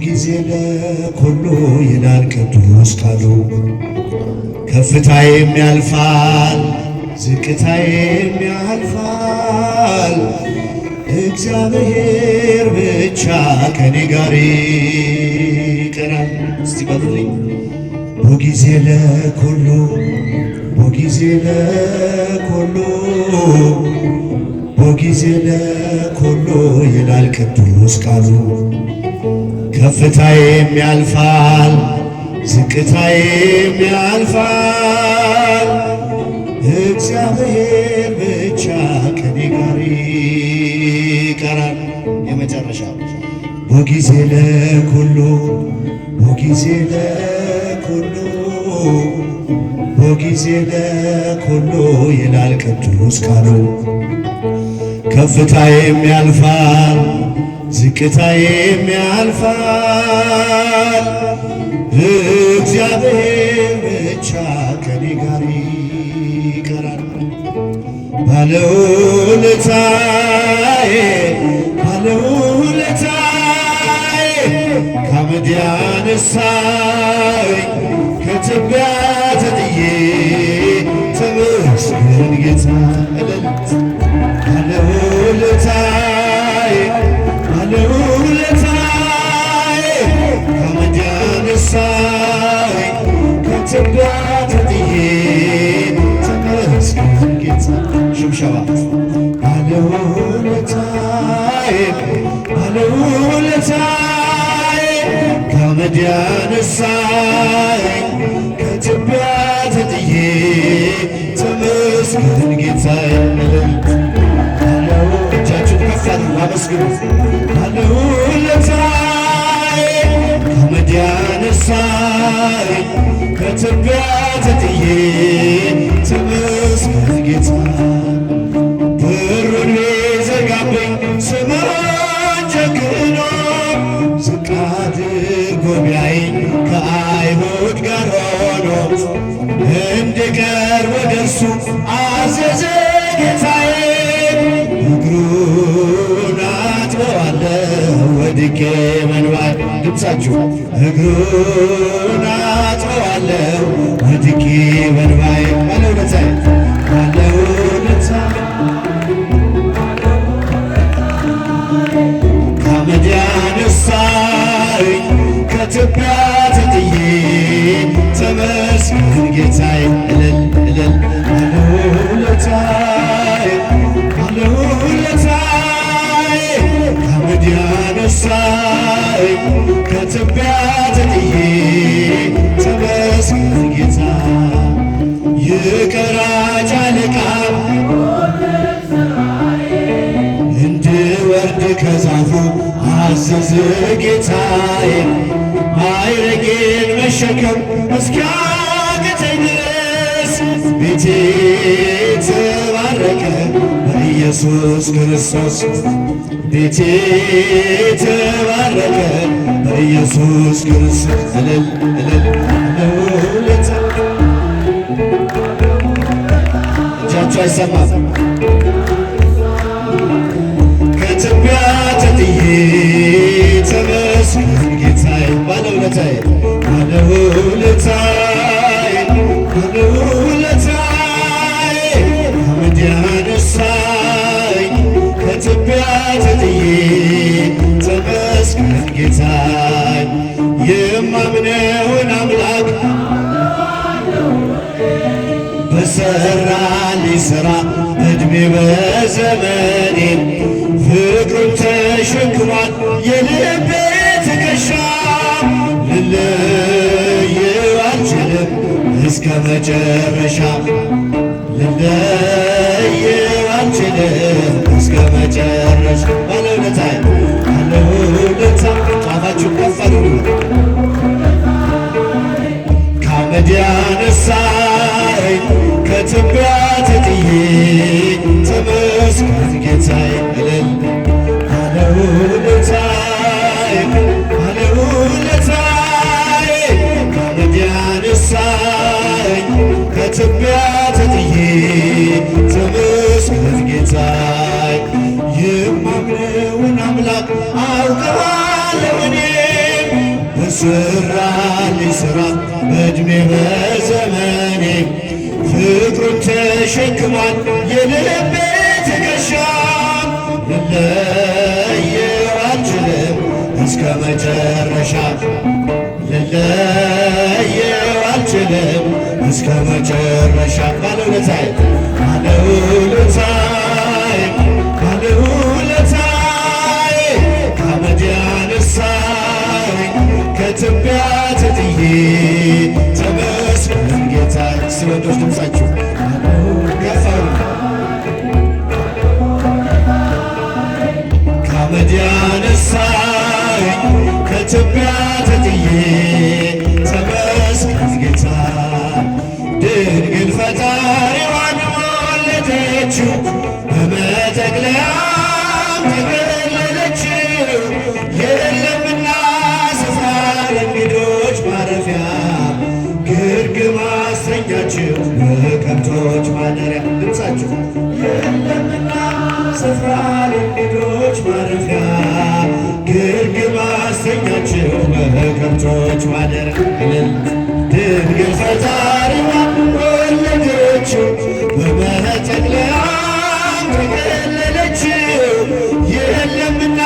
ጊዜ ለኩሉ ይላል ቅዱስ ቃሉ። ከፍታዬም ያልፋል ዝቅታዬም ያልፋል፣ እግዚአብሔር ብቻ ከኔ ጋር ይቀራል። እስቲ በሉልኝ ጊዜ ለኩሉ ጊዜ ለኩሉ ጊዜ ለኩሉ ይላል ቅዱስ ቃሉ። ከፍታዬም ያልፋል ዝቅታዬም ያልፋል፣ እግዚአብሔር ብቻ ከኔ ጋር ይቀራል። የመጨረሻ ጊዜ ለኩሉ ጊዜ ለኩሉ ጊዜ ለኩሉ ይላል ቅዱስ ቃሉ። ከፍታዬም ያልፋል ዝቅታዬም ያልፋል፣ እግዚአብሔር ብቻ ከኔ ጋር ይቀራል። ባለውለታዬ ባለውለታዬ ከአመድ ያነሳኝ ከትቢያ ተጥዬ ተመስገን ጌታ እልልት ባለውለታዬ ባለውለታዬ ከአመድ ያነሳኝ ከትቢያ ተጥዬ ተመስገን ጌታ ሽብሸባ ባለውለታዬ ባለውለታዬ ከአመድ ያነሳኝ ከትቢያ ተጥዬ ተመስገን ጌታዬ እጃችሁን ከፍ አድርጉ አመስግኑት። ባለውለታዬ ከአመድ ያነሳኝ ከትቢያ ተጥዬ ተመስገን ጌታ በሩን ቢዘጋብኝ ስምዖን ጨክኖ ዝቅ አድርጎ ቢያየኝ ከአይሁድ ጋር ሆኖ እንድቀርብ ወደ እርሱ አዘዘ ጌታዬ። እግሩን አጥበዋለሁ ወድቄ በእንባዬ ድምፃችሁ እግሩን አጥበዋለሁ ወድቄ በእንባዬ ባለውለታዬ ባለውለታዬ ከአመድ ያነሳኝ ከትቢያ ተጥዬ ተመስገን ጌታዬ እልል እልል ባለውለታዬ ባለውለታዬ ከአመድ ያነሳኝ ከትቢያ ተጥዬ ተመስገን ጌታ የቀራጭ አለቃ እንድወርድ ከዛፉ አዘዘ ጌታዬ። ማዕረጌን መሸከም እስኪያቅተኝ ድረስ ቤቴ ተባረከ በኢየሱስ ክርስቶስ ቤቴ ተባረከ በኢየሱስ ክርስቶስ እልል እልል ለውለታ እጃችሁ አይሰማም ከትቢያ ተጥዬ ተመስገን ጌታዬ ባለውለታዬ ባለውለታዬ ባለውለታዬ ከአመድ ያነሳኝ ከትቢያ ተጥዬ ተመስገን ጌታዬ የማምነውን አምላክ በሠራልኝ ሥራ ዕድሜ በዘመኔ ፍቅሩን ተሸክሟል የልቤ ትከሻ። ልለየው አልችልም እስከ መጨረሻ ልለየው አልችልም እስከ መጨረሻ ባለውለታዬ ባለውለታዬ ጫፋችሁን ከፍ አድርጉ ከአመድ ያነሳኝ ከትቢያ ተጥዬ ተመስገን ጌታዬ እልል ባለውለታዬ ባለውለታዬ ከአመድ ያነሳኝ ከትቢያ ተጥዬ ተመስገን ጌታዬ የማምነውን አምላክ አውቀዋለሁ እኔ የሰራልኝ ሥራ በዕድሜ በዘመኔ ፍቅሩን ተሸክሟል የልቤ ትከሻ። ልለየው አልችልም እስከ መጨረሻ ልለየው አልችልም እስከ መጨረሻ። ባለውለታዬ ባለውለታዬ ባለውለታዬ ከአመድ ያነሳኝ ከትቢያ ተጥዬ ተመስገን ጌታ። ሲወዶች ድምፃችሁ ገፋሩ ከአመድ ያነሳኝ ከትቢያ ተጥዬ ተመስገን ጌታ። ድንግል ፈጣሪዋን ወለደችው በመጠቅለያም ተገለለችው። የለምና ስፍራ ለእንግዶች ማረፊያ ግርግም አሰኛችው በከብቶች ማደሪያ። ድምፃችሁ የለምና ስፍራ ለእንግዶች ማረፊያ ግርግም አሰኛችው በከብቶች ማደሪያ። ድንግል ፈጣሪዋን ወለደችው በመጠቅለያም ተገለለችው። የለምና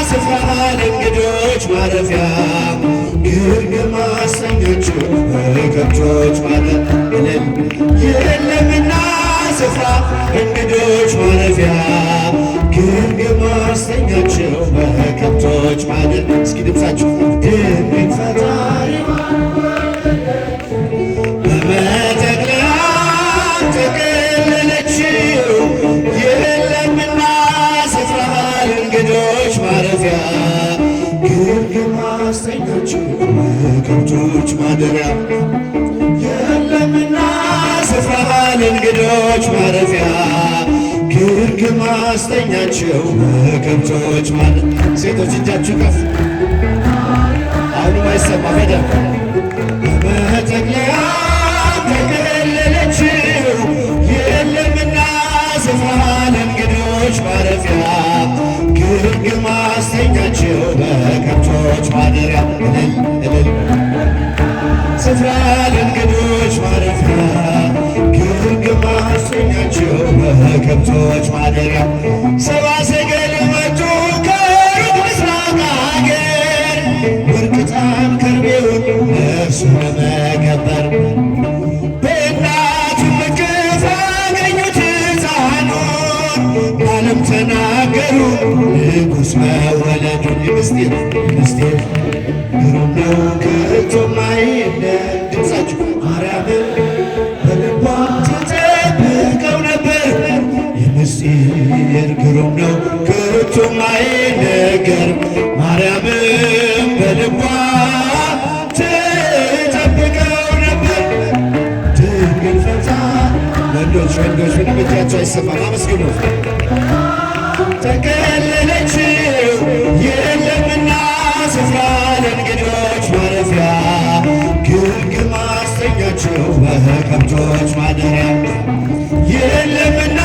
ስፍራ ለእንግዶች ማረፊያ ግርግም አሰኘችው በከብቶች ማደሪያ። የለምና ስፍራ ለእንግዶች ማረፊያ ግርግም አሰኘችው በከብቶች ማደሪያ። እስኪ ድምፃችሁ ድንግል ፈጣሪዋን በመጠቅለያም ተገለለችው። የለምና ስፍራ ለእንግዶች ማረፊያ ግርግም አሰኘችው በከብቶች ማደሪያ። የለምና ስፍራ ለእንግዶች ማረፊያ ግርግም አሰኘችው በከብቶች ማደሪያ። ሴቶች እጃችሁ ከፍ አሁንም አይሰማ በደንብ በመጠቅለያም ተገለለችው። የለምና ስፍራ ለእንግዶች ማረፊያ ግርግም አሰኘችው በከብቶች ማደሪያ። እልል እልል ስፍራ ለእንግዶች ማረፊያ ግርግም አሰኘችው በከብቶች ማደሪያ። ሰብአ ሰገል መጡ ከሩቅ ምስራቅ አገር ወርቅ ዕጣን ከርቤውን እርሱ ለመከበር በእናቱ እቅፍ አገኙት ሕፃኑን ዓለም ተናገሩ ንጉሥ መወለዱን። ምስጢር ምስጢር ግሩም ነው ከቶ የማይነገር። ድምፃችሁ ማርያምን በልቧ ትጠብቀው ነበር። የምስጢር ግሩም ነው ከቶ የማይነገር። ማርያምን በልቧ ትጠብቀው ነበር። ድንግል ፈጣሪ ወንዶች ምንም እጃቸው አይሰማም። አመስግኑ። ተገለለችው የለምና ስፍራ ለእንግዶች ማረፊያ ግርግም አሰኘችው በከብቶች ማደሪያ። የለምና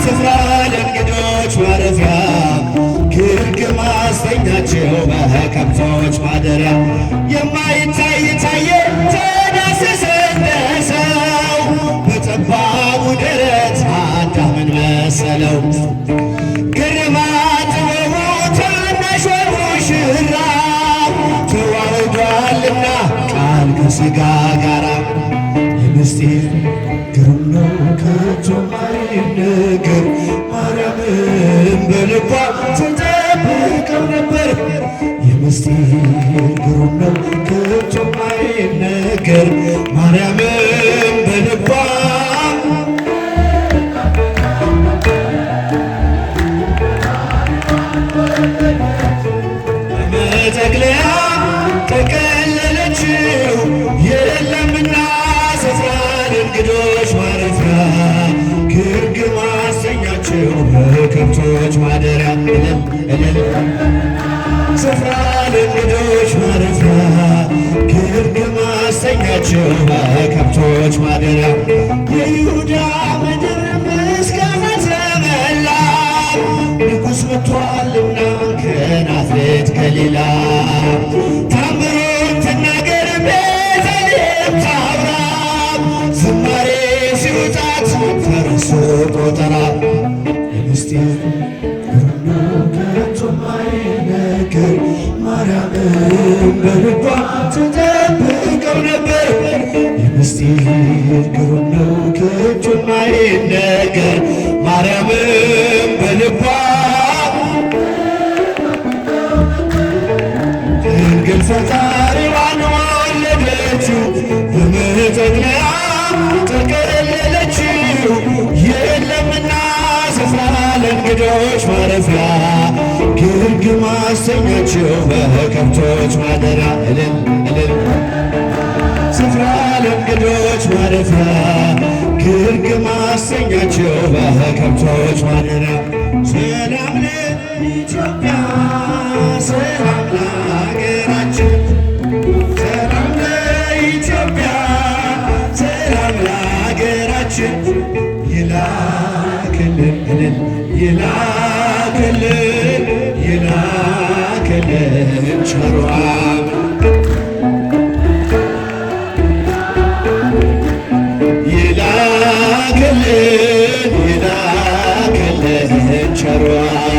ስፍራ ለእንግዶች ማረፊያ ግርግም አሰኘችው በከብቶች ማደሪያ። የማይታይ ታየ ተዳሰሰ እንደ ሰው በጠባቡ ደረት አዳምን መሰለው። ግርማት ጥበቡ ታናሽ ሙሽራ ተዋህዷልና ቃል ከሥጋ ጋራ። የምስጢር ግሩም ነው ከቶ የማይነገር። ማርያምን በልቧ ትጠብቀው ነበር። የምስጢር ግሩም ነው ከቶ የማይነገር። ማርያምን በልቧ በመጠቅለያም ተገለለችው። የለምና ስፍራ ለእንግዶች ማረፊያ ግርግም አሰኘችው በከብቶች ማደሪያ። እልል እልል ስፍራ ለእንግዶች ማረፊያ ግርግም አሰኘችው በከብቶች ማደሪያ። የይሁዳ ምድር ምስጋና ተመላ ንጉሥ መጥቷልና ከናዝሬት ገሊላ። ታምሮ ቆጠራ የምስጢር ሁሉ ከቶ ማይነገር ማርያምን በልቧ ትጠብቀው ነበር። የምስጢር ግሩም ነው ከቶ ማይነገር ማርያምን በልቧ ድንግል ፈጣሪዋን ወለደችው በመጠቅለያ ጠቀለለችው። የለምና ስፍራ ለእንግዶች ማረፊያ ግርግም አሰኛቸው በከብቶች ማደሪያ እልል እልል ስፍራ ለእንግዶች ማረፊያ ግርግም አሰኛቸው በከብቶች ማደሪያ። ሰላም ለኢትዮጵያ ሰላም ለሀገራችን ሰላም ለኢትዮጵያ ሰላም ለሀገራችን ይላክልን እልል ይላክልን ይላክልን ቸሩ ይላክልን ቸሩ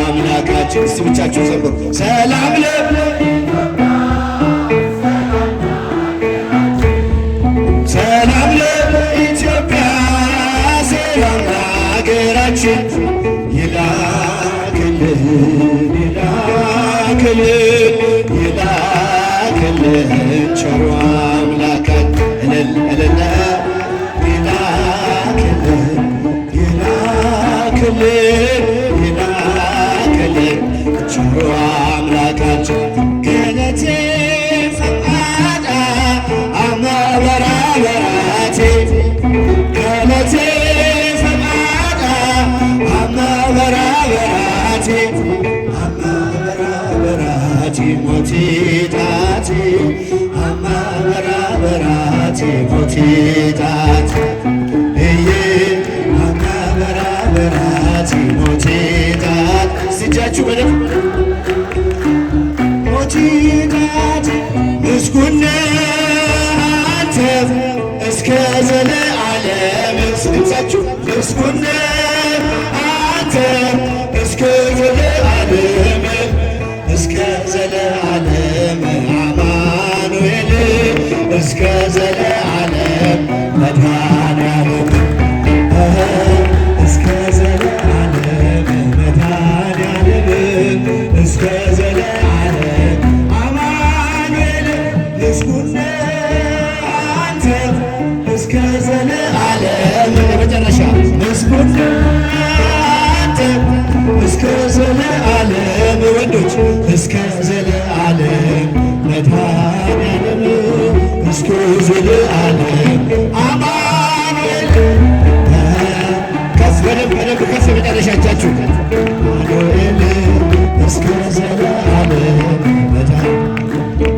አምላካችን። እስቲ ብቻችሁ ዘምሩ። ሰላም ሰላም ለኢትዮጵያ ሰላም ለሀገራችን ይላክልን ይላክልን ይላክልን ቸሩ አምላካችን እልል እልል ይላክልን ይላክልን ይላክልን ቸሩ አምላካችን ገለቴ ፈቃዳ አመበራበራቴ ገለቴ ፈቃዳ አመበራበራቴ አመበራበራቴ ሞቴ ጣቴ አመበራበራቴ ሞቴ ጣቴ ሞቴ ጣት እጃችሁ በደንብ ሞቴ ጣት ምስጉን አንተ እስከ ዘለዓለም ድምፃችሁ ምስጉን አንተ እስከ ዘለዓለም እስከ ዘለዓለም አማኑኤል እስከ ዘለዓለም መድኃኔዓለም እስከ ዘለዓለም መድኃኔዓለም እስከ ዘለዓለም አማኑኤል ምስጉን አንተ እስከ ዘለዓለም የመጨረሻ ምስጉን አንተ እስከ ዘለዓለም ወንዶች እስከ ዘለዓለም መድኃኔዓለም እስከ ዘለዓለም አማኑኤል በደንብ ከፍ መጨረሻቻችሁ አማኑኤል እስከ ዘለዓለም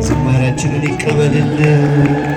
ዝማሬያችንን ይቀበልልን።